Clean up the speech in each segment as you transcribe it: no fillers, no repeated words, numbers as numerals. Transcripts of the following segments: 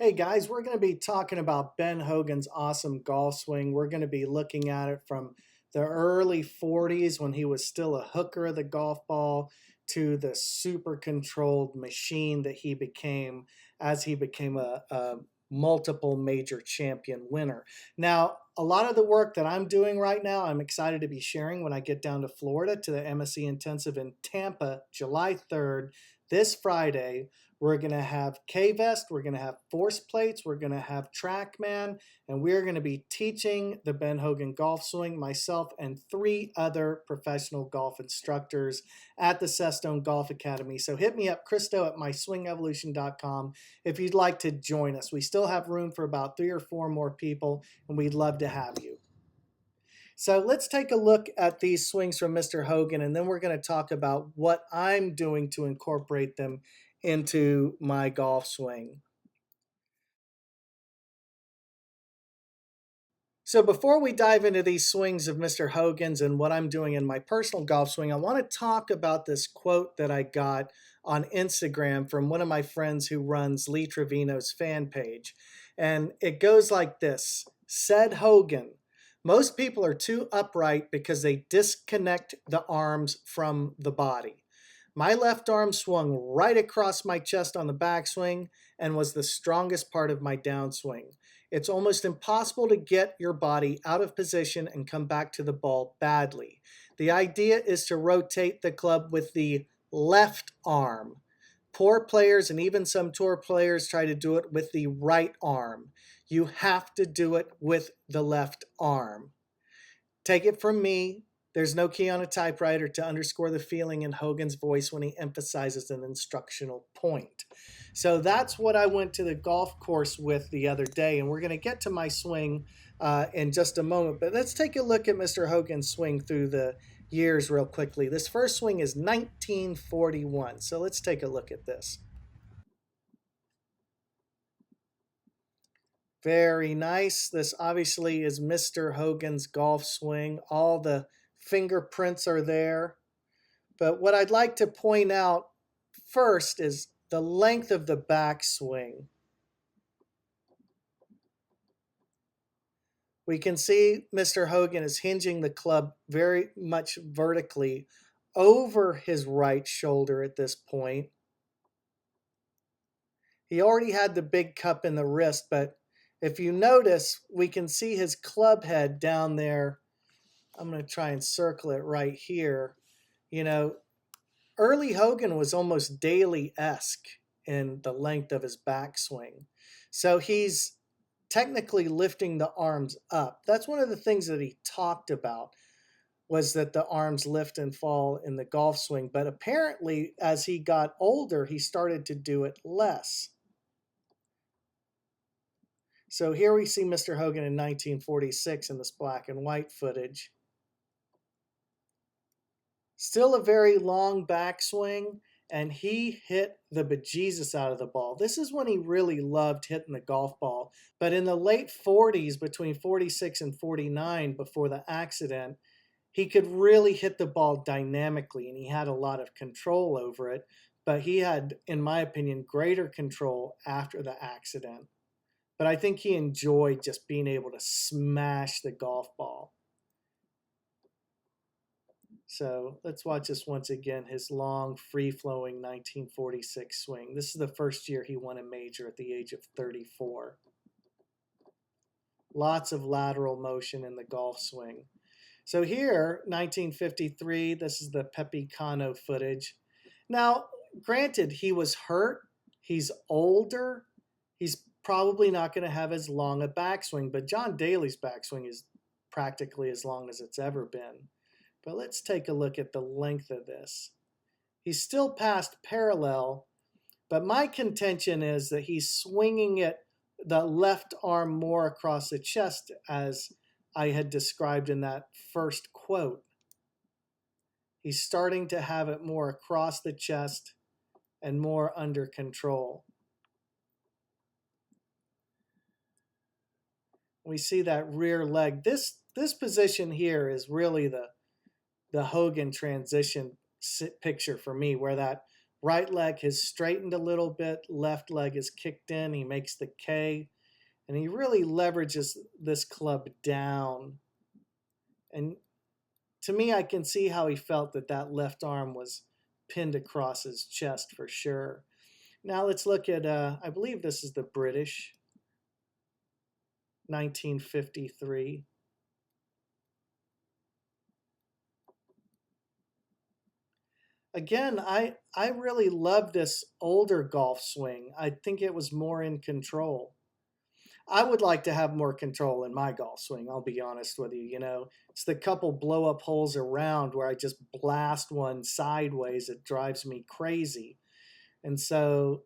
Hey guys, we're going to be talking about Ben Hogan's awesome golf swing. We're going to be looking at it from the early 40s when he was still a hooker of the golf ball to the super controlled machine that he became as he became a multiple major champion winner. Now, a lot of the work that I'm doing right now, I'm excited to be sharing when I get down to Florida to the MSC Intensive in Tampa, July 3rd, this Friday. We're going to have K-Vest, we're going to have force plates, we're going to have TrackMan, and we're going to be teaching the Ben Hogan golf swing, myself and 3 other professional golf instructors at the Sestone Golf Academy. So hit me up, Christo at myswingevolution.com if you'd like to join us. We still have room for about 3 or 4 more people, and we'd love to have you. So let's take a look at these swings from Mr. Hogan, and then we're going to talk about what I'm doing to incorporate them into my golf swing. So before we dive into these swings of Mr. Hogan's and what I'm doing in my personal golf swing, I want to talk about this quote that I got on Instagram from one of my friends who runs Lee Trevino's fan page. And it goes like this: said Hogan, "Most people are too upright because they disconnect the arms from the body. My left arm swung right across my chest on the backswing and was the strongest part of my downswing. It's almost impossible to get your body out of position and come back to the ball badly. The idea is to rotate the club with the left arm. Poor players and even some tour players try to do it with the right arm. You have to do it with the left arm. Take it from me, there's no key on a typewriter to underscore the feeling in Hogan's voice when he emphasizes an instructional point." So that's what I went to the golf course with the other day, and we're going to get to my swing in just a moment. But let's take a look at Mr. Hogan's swing through the years real quickly. This first swing is 1941, so let's take a look at this. Very nice. This obviously is Mr. Hogan's golf swing. All the fingerprints are there. But what I'd like to point out first is the length of the backswing. We can see Mr. Hogan is hinging the club very much vertically over his right shoulder at this point. He already had the big cup in the wrist, but if you notice, we can see his club head down there. I'm going to try and circle it right here. You know, early Hogan was almost Daly-esque in the length of his backswing. So he's technically lifting the arms up. That's one of the things that he talked about, was that the arms lift and fall in the golf swing. But apparently, as he got older, he started to do it less. So here we see Mr. Hogan in 1946 in this black and white footage. Still a very long backswing, and he hit the bejesus out of the ball. This is when he really loved hitting the golf ball. But in the late 40s, between 46 and 49, before the accident, he could really hit the ball dynamically, and he had a lot of control over it. But he had, in my opinion, greater control after the accident. But I think he enjoyed just being able to smash the golf ball. So let's watch this once again, his long, free-flowing 1946 swing. This is the first year he won a major at the age of 34. Lots of lateral motion in the golf swing. So here, 1953, this is the Pepe Cano footage. Now, granted, he was hurt. He's older. He's probably not going to have as long a backswing, but John Daly's backswing is practically as long as it's ever been. But let's take a look at the length of this. He's still past parallel, but my contention is that he's swinging it, the left arm, more across the chest, as I had described in that first quote. He's starting to have it more across the chest and more under control. We see that rear leg. This position here is really the Hogan transition picture for me, where that Right leg has straightened a little bit. Left leg is kicked in. He makes the K. And he really leverages this club down. And to me, I can see how he felt that that left arm was pinned across his chest for sure. Now let's look at, I believe this is the British, 1953. Again, I really love this older golf swing. I think it was more in control. I would like to have more control in my golf swing, I'll be honest with you. You know, it's the couple blow up holes around where I just blast one sideways. It drives me crazy. And so,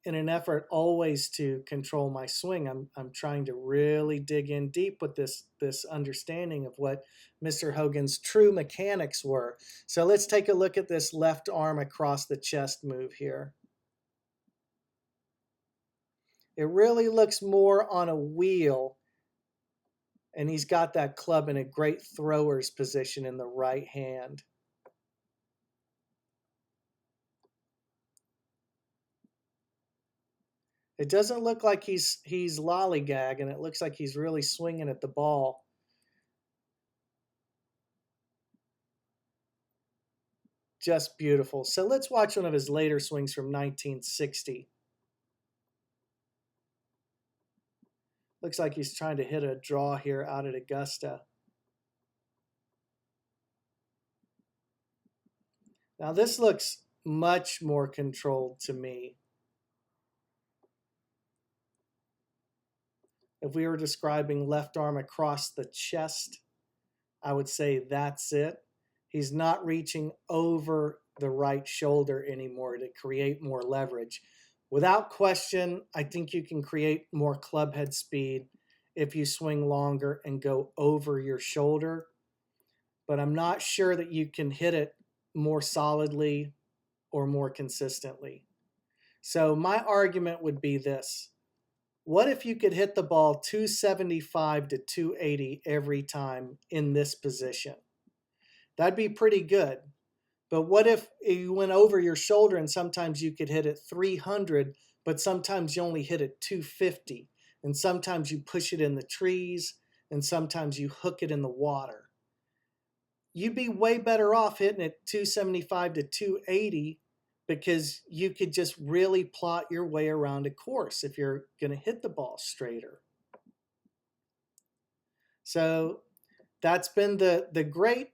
in an effort always to control my swing, I'm trying to really dig in deep with this understanding of what Mr. Hogan's true mechanics were. So let's take a look at this left arm across the chest move here. It really looks more on a wheel, and he's got that club in a great thrower's position in the right hand. It doesn't look like he's lollygagging. It looks like he's really swinging at the ball. Just beautiful. So let's watch one of his later swings from 1960. Looks like he's trying to hit a draw here out at Augusta. Now this looks much more controlled to me. If we were describing left arm across the chest, I would say that's it. He's not reaching over the right shoulder anymore to create more leverage. Without question, I think you can create more club head speed if you swing longer and go over your shoulder. But I'm not sure that you can hit it more solidly or more consistently. So my argument would be this. What if you could hit the ball 275 to 280 every time in this position? That'd be pretty good. But what if you went over your shoulder and sometimes you could hit it 300, but sometimes you only hit it 250, and sometimes you push it in the trees, and sometimes you hook it in the water? You'd be way better off hitting it 275 to 280 because you could just really plot your way around a course if you're going to hit the ball straighter. So that's been the great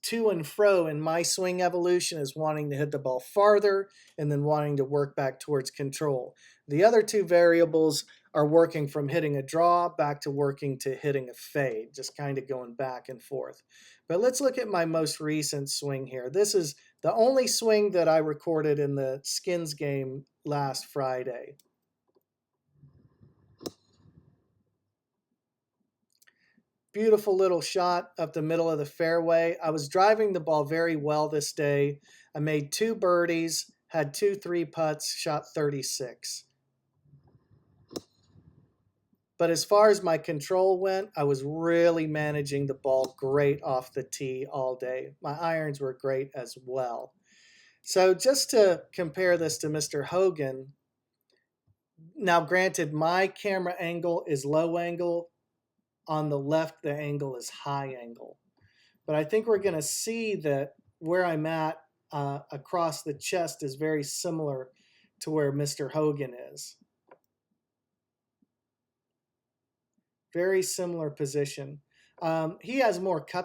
to and fro in my swing evolution, is wanting to hit the ball farther and then wanting to work back towards control. The other two variables are working from hitting a draw back to working to hitting a fade, just kind of going back and forth. But let's look at my most recent swing here. This is the only swing that I recorded in the Skins game last Friday. Beautiful little shot up the middle of the fairway. I was driving the ball very well this day. I made 2 birdies, had 2 3-putts, shot 36. But as far as my control went, I was really managing the ball great off the tee all day. My irons were great as well. So just to compare this to Mr. Hogan, now granted, my camera angle is low angle. On the left, the angle is high angle. But I think we're going to see that where I'm at across the chest is very similar to where Mr. Hogan is. Very similar position. He has more cup